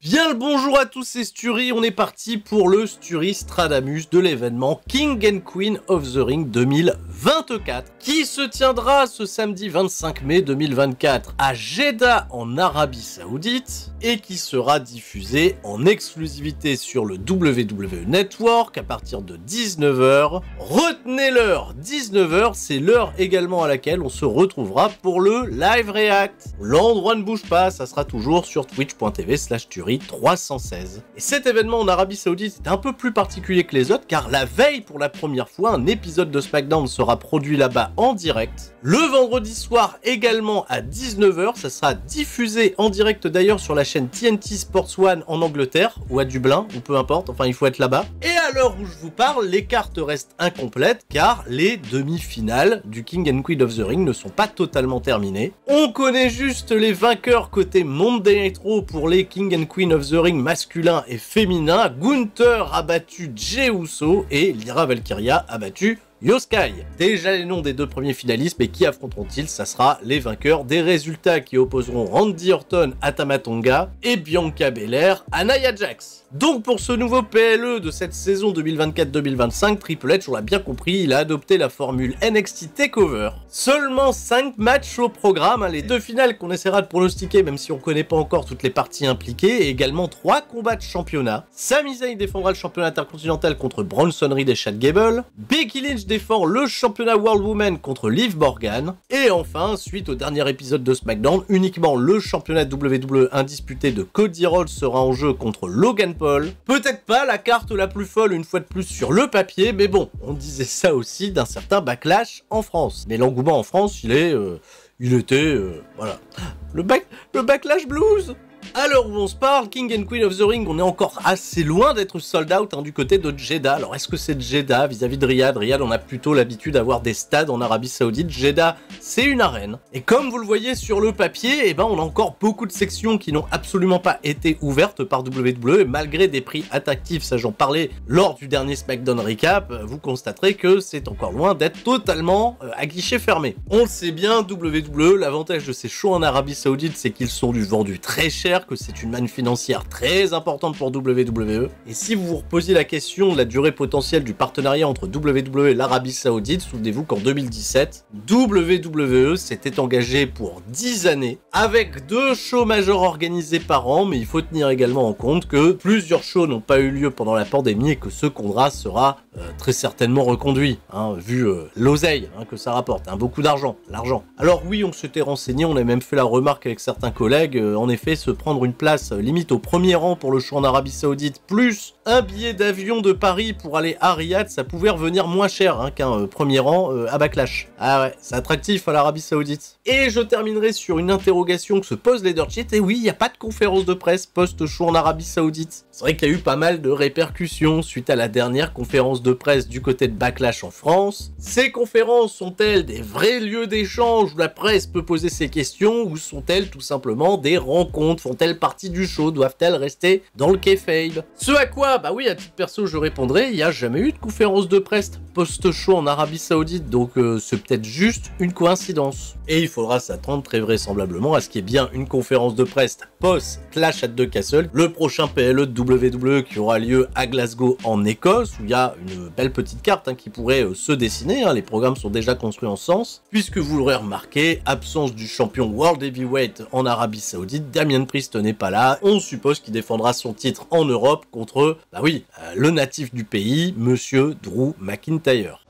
Bien le bonjour à tous, c'est Sturi, on est parti pour le Sturi Stradamus de l'événement King and Queen of the Ring 2024 qui se tiendra ce samedi 25 mai 2024 à Jeddah en Arabie Saoudite et qui sera diffusé en exclusivité sur le WWE Network à partir de 19h. Retenez l'heure, 19h, c'est l'heure également à laquelle on se retrouvera pour le Live React. L'endroit ne bouge pas, ça sera toujours sur twitch.tv/Sturi316. Et cet événement en Arabie Saoudite est un peu plus particulier que les autres car la veille, pour la première fois, un épisode de SmackDown sera produit là-bas en direct. Le vendredi soir également à 19h, ça sera diffusé en direct d'ailleurs sur la chaîne TNT Sports One en Angleterre ou à Dublin ou peu importe, enfin il faut être là-bas. Et à l'heure où je vous parle, les cartes restent incomplètes car les demi-finales du King and Queen of the Ring ne sont pas totalement terminées. On connaît juste les vainqueurs côté Monday Night Raw pour les King and Queen of the Ring masculin et féminin. Gunther a battu Jey Uso et Lyra Valkyria a battu Io Sky. Déjà les noms des deux premiers finalistes, mais qui affronteront-ils? Ça sera les vainqueurs des résultats qui opposeront Randy Orton à Tama Tonga et Bianca Belair à Nia Jax. Donc pour ce nouveau PLE de cette saison 2024-2025, Triple H, on l'a bien compris, il a adopté la formule NXT TakeOver. Seulement 5 matchs au programme, les deux finales qu'on essaiera de pronostiquer même si on connaît pas encore toutes les parties impliquées, et également 3 combats de championnat. Sami Zayn défendra le championnat intercontinental contre Bronson Reed et Chad Gable. Becky Lynch défend le championnat World Woman contre Liv Morgan. Et enfin, suite au dernier épisode de SmackDown, uniquement le championnat WWE indisputé de Cody Rhodes sera en jeu contre Logan Paul. Peut-être pas la carte la plus folle une fois de plus sur le papier, mais bon, on disait ça aussi d'un certain Backlash en France. Mais l'engouement en France, voilà. Le Backlash Blues. À l'heure où on se parle, King and Queen of the Ring, on est encore assez loin d'être sold out du côté de Jeddah. Alors est-ce que c'est Jeddah vis-à-vis de Riyad? Riyad, on a plutôt l'habitude d'avoir des stades en Arabie Saoudite. Jeddah, c'est une arène. Et comme vous le voyez sur le papier, on a encore beaucoup de sections qui n'ont absolument pas été ouvertes par WWE. Malgré des prix attractifs, ça j'en parlais lors du dernier SmackDown Recap, vous constaterez que c'est encore loin d'être totalement à guichet fermé. On le sait bien, WWE, l'avantage de ces shows en Arabie Saoudite, c'est qu'ils sont vendus très cher, que c'est une manne financière très importante pour WWE. Et si vous vous reposiez la question de la durée potentielle du partenariat entre WWE et l'Arabie Saoudite, souvenez-vous qu'en 2017, WWE s'était engagé pour 10 années avec 2 shows majeurs organisés par an, mais il faut tenir également en compte que plusieurs shows n'ont pas eu lieu pendant la pandémie et que ce contrat sera très certainement reconduit, vu l'oseille que ça rapporte, beaucoup d'argent, l'argent. Alors oui, on s'était renseigné, on a même fait la remarque avec certains collègues, en effet, se prendre une place limite au premier rang pour le show en Arabie Saoudite, plus un billet d'avion de Paris pour aller à Riyad, ça pouvait revenir moins cher qu'un premier rang à Backlash. Ah ouais, c'est attractif à l'Arabie Saoudite. Et je terminerai sur une interrogation que se pose les Dirt Sheets, et oui, il n'y a pas de conférence de presse post-show en Arabie Saoudite. C'est vrai qu'il y a eu pas mal de répercussions suite à la dernière conférence de presse du côté de Backlash en France. Ces conférences sont-elles des vrais lieux d'échange où la presse peut poser ses questions, ou sont-elles tout simplement des rencontres? Font-elles partie du show? Doivent-elles rester dans le kayfabe? Ce à quoi, bah oui, à titre perso, je répondrai, il n'y a jamais eu de conférence de presse post-show en Arabie Saoudite, donc c'est peut-être juste une coïncidence. Et il faudra s'attendre très vraisemblablement à ce qu'il y ait bien une conférence de presse post-Clash at the Castle, le prochain PLE de WWE qui aura lieu à Glasgow en Écosse, où il y a une belle petite carte qui pourrait se dessiner, les programmes sont déjà construits en ce sens, puisque vous l'aurez remarqué, absence du champion World Heavyweight en Arabie Saoudite, Damien Priest n'est pas là, on suppose qu'il défendra son titre en Europe contre, le natif du pays, Monsieur Drew McIntyre.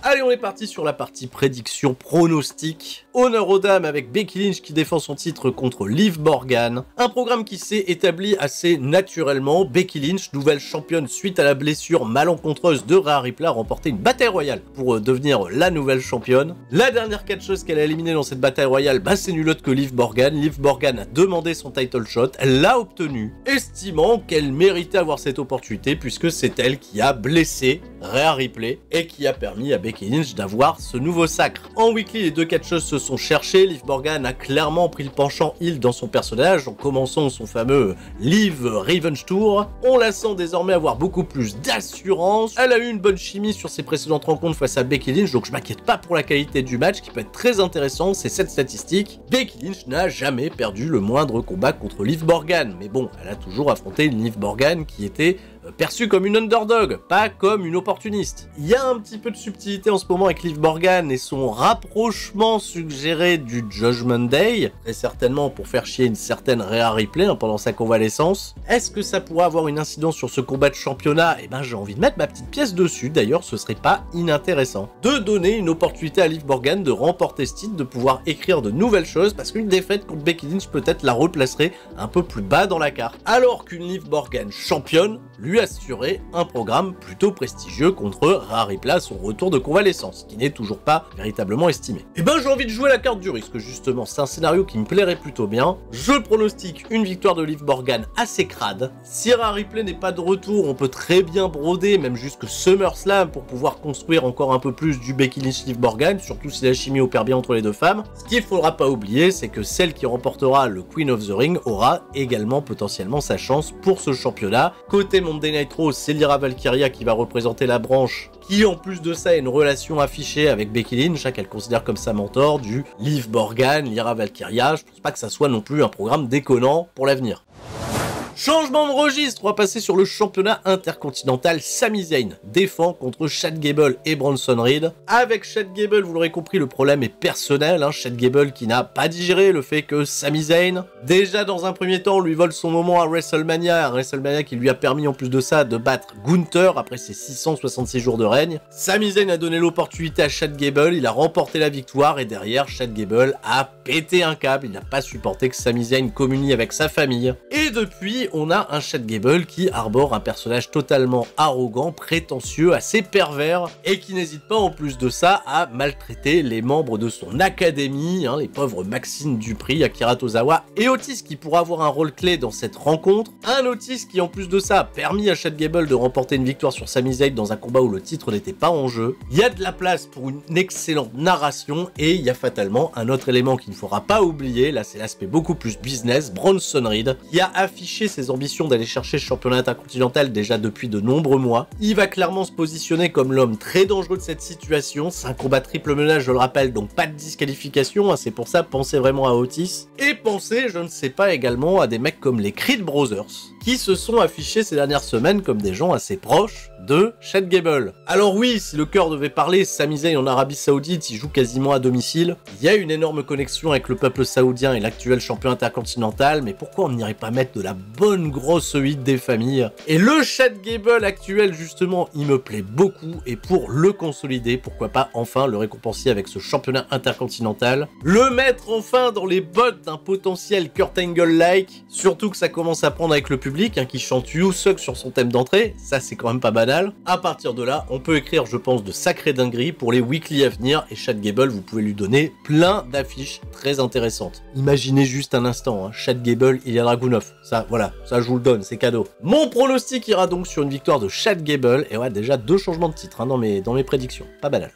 Allez, on est parti sur la partie prédiction pronostic. Honneur aux dames avec Becky Lynch qui défend son titre contre Liv Morgan. Un programme qui s'est établi assez naturellement. Becky Lynch, nouvelle championne suite à la blessure malencontreuse de Rhea Ripley, a remporté une bataille royale pour devenir la nouvelle championne. La dernière catcheuse qu'elle a éliminée dans cette bataille royale, c'est nul autre que Liv Morgan. Liv Morgan a demandé son title shot, elle l'a obtenu, estimant qu'elle méritait avoir cette opportunité puisque c'est elle qui a blessé Rhea Ripley et qui a permis à Becky Becky Lynch d'avoir ce nouveau sacre. En weekly, les deux catcheuses se sont cherchées, Liv Morgan a clairement pris le penchant heel dans son personnage en commençant son fameux Liv Revenge Tour. On la sent désormais avoir beaucoup plus d'assurance, elle a eu une bonne chimie sur ses précédentes rencontres face à Becky Lynch, donc je m'inquiète pas pour la qualité du match qui peut être très intéressant, c'est cette statistique. Becky Lynch n'a jamais perdu le moindre combat contre Liv Morgan, mais bon, elle a toujours affronté une Liv Morgan qui était perçue comme une underdog, pas comme une opportuniste. Il y a un petit peu de subtilité en ce moment avec Liv Morgan et son rapprochement suggéré du Judgment Day, très certainement pour faire chier une certaine Rhea Ripley pendant sa convalescence. Est-ce que ça pourrait avoir une incidence sur ce combat de championnat? Eh ben j'ai envie de mettre ma petite pièce dessus, d'ailleurs ce serait pas inintéressant. De donner une opportunité à Liv Morgan de remporter ce titre, de pouvoir écrire de nouvelles choses, parce qu'une défaite contre Becky Lynch peut-être la replacerait un peu plus bas dans la carte. Alors qu'une Liv Morgan championne lui assurait un programme plutôt prestigieux contre Rhea Ripley à son retour de convalescence, qui n'est toujours pas véritablement estimé. Et ben j'ai envie de jouer la carte du risque justement, c'est un scénario qui me plairait plutôt bien. Je pronostique une victoire de Liv Morgan assez crade. Si Rhea Ripley n'est pas de retour, on peut très bien broder, même jusque SummerSlam, pour pouvoir construire encore un peu plus du Becky Lynch-Liv Morgan, surtout si la chimie opère bien entre les deux femmes. Ce qu'il faudra pas oublier, c'est que celle qui remportera le Queen of the Ring aura également potentiellement sa chance pour ce championnat. Côté Monday Night Raw, c'est Lyra Valkyria qui va représenter la branche qui en plus de ça a une relation affichée avec Becky Lynch, qu'elle considère comme sa mentor, du Liv Morgan, Lyra Valkyria. Je pense pas que ça soit non plus un programme déconnant pour l'avenir. Changement de registre, on va passer sur le championnat intercontinental. Sami Zayn défend contre Chad Gable et Bronson Reed. Avec Chad Gable, vous l'aurez compris, le problème est personnel. Chad Gable qui n'a pas digéré le fait que Sami Zayn, déjà dans un premier temps, lui vole son moment à WrestleMania. Un WrestleMania qui lui a permis en plus de ça de battre Gunther après ses 666 jours de règne. Sami Zayn a donné l'opportunité à Chad Gable, il a remporté la victoire et derrière, Chad Gable a pété un câble. Il n'a pas supporté que Sami Zayn communie avec sa famille. Et depuis, on a un Chad Gable qui arbore un personnage totalement arrogant, prétentieux, assez pervers, et qui n'hésite pas en plus de ça à maltraiter les membres de son académie, les pauvres Maxine Dupri, Akira Tozawa et Otis, qui pourra avoir un rôle clé dans cette rencontre. Un Otis qui en plus de ça a permis à Chad Gable de remporter une victoire sur Sami Zayn dans un combat où le titre n'était pas en jeu. Il y a de la place pour une excellente narration et il y a fatalement un autre élément qu'il ne faudra pas oublier, là c'est l'aspect beaucoup plus business, Bronson Reed, qui a affiché ses ambitions d'aller chercher le championnat intercontinental déjà depuis de nombreux mois. Il va clairement se positionner comme l'homme très dangereux de cette situation. C'est un combat triple menace, je le rappelle, donc pas de disqualification, c'est pour ça, pensez vraiment à Otis. Et pensez, je ne sais pas, également à des mecs comme les Creed Brothers, qui se sont affichés ces dernières semaines comme des gens assez proches de Chad Gable. Alors oui, si le cœur devait parler, Sami Zayn en Arabie Saoudite, il joue quasiment à domicile. Il y a une énorme connexion avec le peuple saoudien et l'actuel champion intercontinental, mais pourquoi on n'irait pas mettre de la bonne grosse huile des familles? Et le Chad Gable actuel, justement, il me plaît beaucoup, et pour le consolider, pourquoi pas enfin le récompenser avec ce championnat intercontinental, le mettre enfin dans les bottes d'un potentiel Kurt Angle-like, surtout que ça commence à prendre avec le public, qui chante You Suck sur son thème d'entrée, ça c'est quand même pas banal. À partir de là, on peut écrire, je pense, de sacrées dingueries pour les weekly à venir, et Chad Gable, vous pouvez lui donner plein d'affiches très intéressantes. Imaginez juste un instant, Chad Gable, Ilya Dragunov, ça, voilà, ça je vous le donne, c'est cadeau. Mon pronostic ira donc sur une victoire de Chad Gable, et ouais, déjà 2 changements de titre dans mes prédictions, pas banal.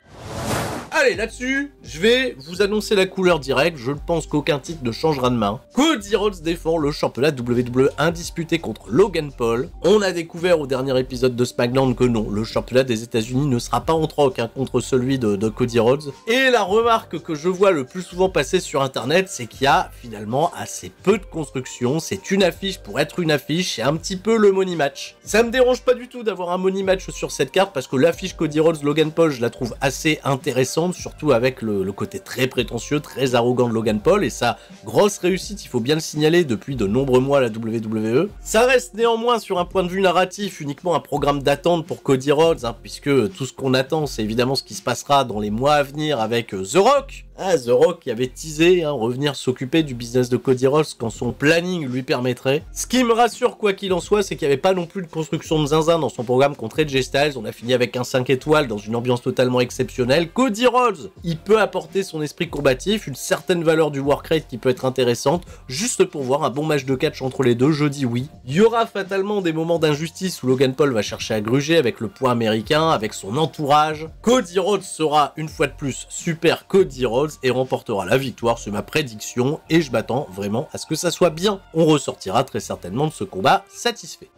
Allez, là-dessus, je vais vous annoncer la couleur directe, je ne pense qu'aucun titre ne changera de main. Cody Rhodes défend le championnat WWE indisputé contre Logan Paul. On a découvert au dernier épisode de SmackDown que non, le championnat des États-Unis ne sera pas en troc contre celui de Cody Rhodes. Et la remarque que je vois le plus souvent passer sur internet, c'est qu'il y a finalement assez peu de construction, c'est une affiche pour être une affiche, c'est un petit peu le money match. Ça me dérange pas du tout d'avoir un money match sur cette carte parce que l'affiche Cody Rhodes-Logan Paul, je la trouve assez intéressante, surtout avec le côté très prétentieux, très arrogant de Logan Paul, et sa grosse réussite, il faut bien le signaler, depuis de nombreux mois à la WWE. Ça reste néanmoins, sur un point de vue narratif, uniquement un programme d'attente pour Cody Rhodes, puisque tout ce qu'on attend, c'est évidemment ce qui se passera dans les mois à venir avec The Rock. Ah, The Rock qui avait teasé, hein, revenir s'occuper du business de Cody Rhodes quand son planning lui permettrait. Ce qui me rassure quoi qu'il en soit, c'est qu'il n'y avait pas non plus de construction de zinzin dans son programme contre AJ Styles. On a fini avec un 5 étoiles dans une ambiance totalement exceptionnelle. Cody Rhodes, il peut apporter son esprit combatif, une certaine valeur du work rate qui peut être intéressante, juste pour voir un bon match de catch entre les deux, je dis oui. Il y aura fatalement des moments d'injustice où Logan Paul va chercher à gruger avec le poids américain, avec son entourage. Cody Rhodes sera une fois de plus super Cody Rhodes et remportera la victoire, c'est ma prédiction et je m'attends vraiment à ce que ça soit bien. On ressortira très certainement de ce combat satisfait.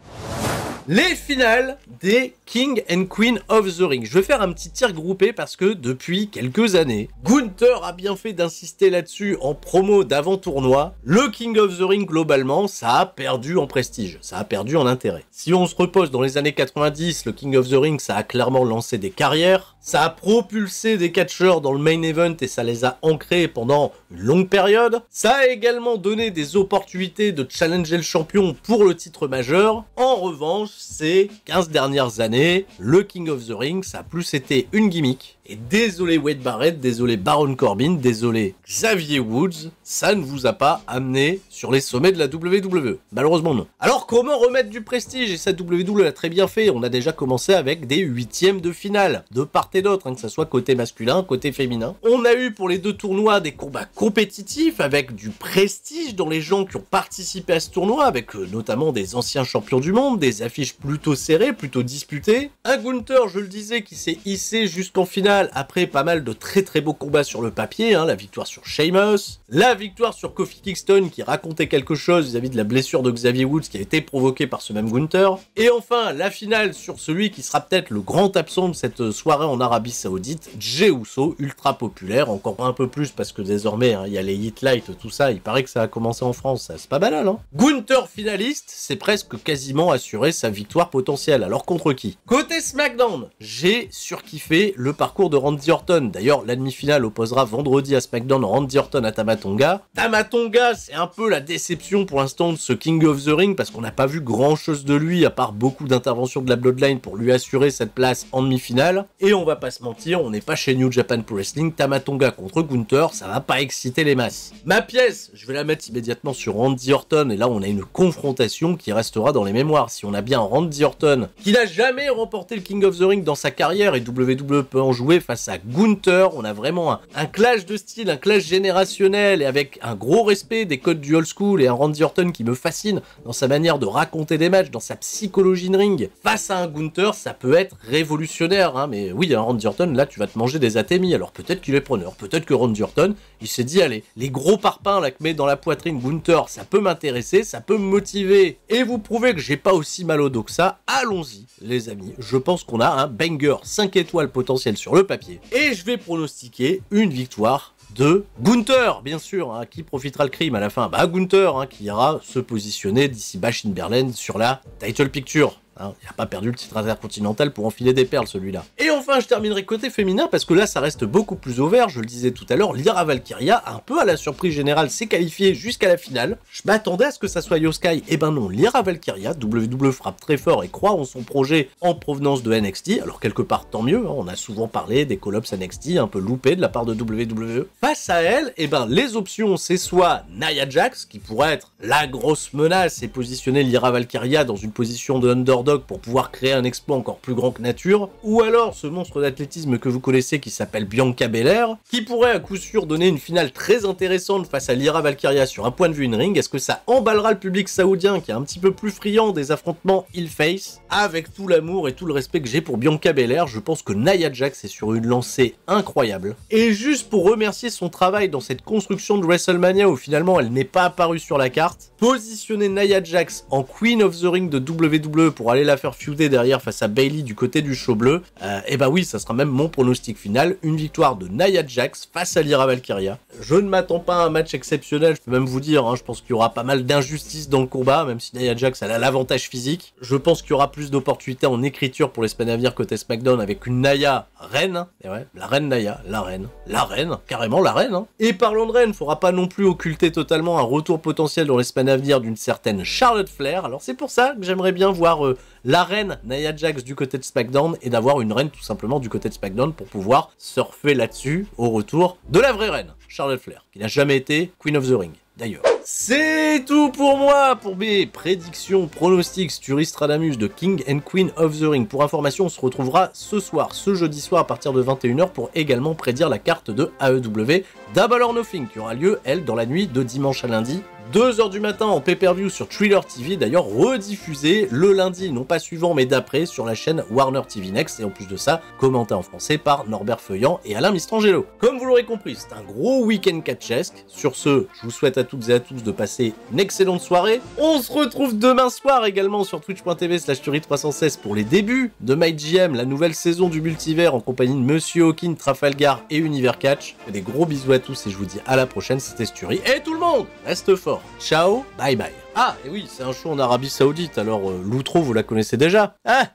Les finales des King and Queen of the Ring. Je vais faire un petit tir groupé parce que depuis quelques années, Gunther a bien fait d'insister là-dessus en promo d'avant-tournoi. Le King of the Ring, globalement, ça a perdu en prestige, ça a perdu en intérêt. Si on se repose dans les années 90, le King of the Ring, ça a clairement lancé des carrières, ça a propulsé des catcheurs dans le main event et ça les a ancrés pendant une longue période. Ça a également donné des opportunités de challenger le champion pour le titre majeur. En revanche, ces 15 dernières années, le King of the Ring, ça a plus été une gimmick. Et désolé Wade Barrett, désolé Baron Corbin, désolé Xavier Woods, ça ne vous a pas amené sur les sommets de la WWE. Malheureusement non. Alors comment remettre du prestige? Et cette WWE l'a très bien fait. On a déjà commencé avec des huitièmes de finale, de part et d'autre, hein, que ce soit côté masculin, côté féminin. On a eu pour les deux tournois des combats compétitifs avec du prestige dans les gens qui ont participé à ce tournoi, avec notamment des anciens champions du monde, des affiches plutôt serrées, plutôt disputées. Un Gunther, je le disais, qui s'est hissé jusqu'en finale après pas mal de très beaux combats sur le papier, hein, la victoire sur Sheamus, la victoire sur Kofi Kingston qui racontait quelque chose vis-à-vis de la blessure de Xavier Woods qui a été provoquée par ce même Gunther, et enfin la finale sur celui qui sera peut-être le grand absent de cette soirée en Arabie Saoudite, Jey Uso, ultra populaire, encore un peu plus parce que désormais il y a les Hit Light, tout ça, il paraît que ça a commencé en France, ça c'est pas banal, hein. Gunther finaliste, c'est presque quasiment assuré sa victoire potentielle, alors contre qui? Côté SmackDown, j'ai surkiffé le parcours de Randy Orton. D'ailleurs, la demi-finale opposera vendredi à SmackDown Randy Orton à Tama Tonga. Tama Tonga, c'est un peu la déception pour l'instant de ce King of the Ring parce qu'on n'a pas vu grand-chose de lui à part beaucoup d'interventions de la Bloodline pour lui assurer cette place en demi-finale. Et on va pas se mentir, on n'est pas chez New Japan Pro Wrestling. Tama Tonga contre Gunther, ça va pas exciter les masses. Ma pièce, je vais la mettre immédiatement sur Randy Orton et là on a une confrontation qui restera dans les mémoires. Si on a bien Randy Orton qui n'a jamais remporté le King of the Ring dans sa carrière et WWE peut en jouer face à Gunther, on a vraiment un clash de style, un clash générationnel et avec un gros respect des codes du old school et un Randy Orton qui me fascine dans sa manière de raconter des matchs, dans sa psychologie de ring. Face à un Gunther, ça peut être révolutionnaire, hein, mais oui, un Randy Orton, là tu vas te manger des atémies, alors peut-être qu'il est preneur, peut-être que Randy Orton, il s'est dit allez, les gros parpaings là que met dans la poitrine Gunther, ça peut m'intéresser, ça peut me motiver et vous prouver que j'ai pas aussi mal au dos que ça, allons-y les amis, je pense qu'on a un banger 5 étoiles potentiel sur le papier. Et je vais pronostiquer une victoire de Gunther, bien sûr, hein, qui profitera le crime à la fin. Bah Gunther, hein, qui ira se positionner d'ici Bash in Berlin sur la title picture. Hein, il n'a pas perdu le titre intercontinental pour enfiler des perles celui-là. Et enfin je terminerai côté féminin parce que là ça reste beaucoup plus ouvert, je le disais tout à l'heure, Lyra Valkyria, un peu à la surprise générale, s'est qualifiée jusqu'à la finale. Je m'attendais à ce que ça soit Io Sky, et ben non, Lyra Valkyria, WWE frappe très fort et croit en son projet en provenance de NXT, alors quelque part tant mieux, hein, on a souvent parlé des call-ups NXT un peu loupés de la part de WWE. Face à elle, et ben les options c'est soit Nia Jax, qui pourrait être la grosse menace et positionner Lyra Valkyria dans une position de underdog pour pouvoir créer un exploit encore plus grand que nature, ou alors ce monstre d'athlétisme que vous connaissez qui s'appelle Bianca Belair, qui pourrait à coup sûr donner une finale très intéressante face à Lyra Valkyria sur un point de vue in-ring. Est-ce que ça emballera le public saoudien qui est un petit peu plus friand des affrontements heel-face? Avec tout l'amour et tout le respect que j'ai pour Bianca Belair, je pense que Nia Jax est sur une lancée incroyable. Et juste pour remercier son travail dans cette construction de WrestleMania où finalement elle n'est pas apparue sur la carte, positionner Nia Jax en Queen of the Ring de WWE pour aller la faire feuder derrière face à Bayley du côté du show bleu, et bah oui, ça sera même mon pronostic final, une victoire de Nia Jax face à Lyra Valkyria. Je ne m'attends pas à un match exceptionnel, je peux même vous dire, hein, je pense qu'il y aura pas mal d'injustice dans le combat, même si Nia Jax elle a l'avantage physique. Je pense qu'il y aura plus d'opportunités en écriture pour les semaines à venir côté SmackDown avec une Nia reine, et ouais, la reine Nia, la reine, carrément la reine, hein. Et parlons de reine, faudra pas non plus occulter totalement un retour potentiel dans les semaines à venir d'une certaine Charlotte Flair, alors c'est pour ça que j'aimerais bien voir la reine Nia Jax du côté de SmackDown et d'avoir une reine tout simplement du côté de SmackDown pour pouvoir surfer là-dessus au retour de la vraie reine, Charlotte Flair, qui n'a jamais été Queen of the Ring. D'ailleurs. C'est tout pour moi, pour mes prédictions, pronostics, Stradamus de King and Queen of the Ring. Pour information, on se retrouvera ce soir, ce jeudi soir à partir de 21 h pour également prédire la carte de AEW Double or Nothing qui aura lieu, elle, dans la nuit de dimanche à lundi. 2 h du matin en pay-per-view sur Thriller TV, d'ailleurs rediffusé le lundi, non pas suivant mais d'après, sur la chaîne Warner TV Next, et en plus de ça, commenté en français par Norbert Feuillant et Alain Mistrangelo. Comme vous l'aurez compris, c'est un gros week-end catchesque. Sur ce, je vous souhaite à toutes et à tous de passer une excellente soirée. On se retrouve demain soir également sur twitch.tv/Tuerie316 pour les débuts de MyGM, la nouvelle saison du multivers en compagnie de Monsieur Hawking, Trafalgar et Univers Catch. Des gros bisous à tous et je vous dis à la prochaine, c'était Sturie. Et tout le monde, reste fort. Ciao, bye bye. Ah, et oui, c'est un show en Arabie Saoudite, alors l'outro, vous la connaissez déjà. Ah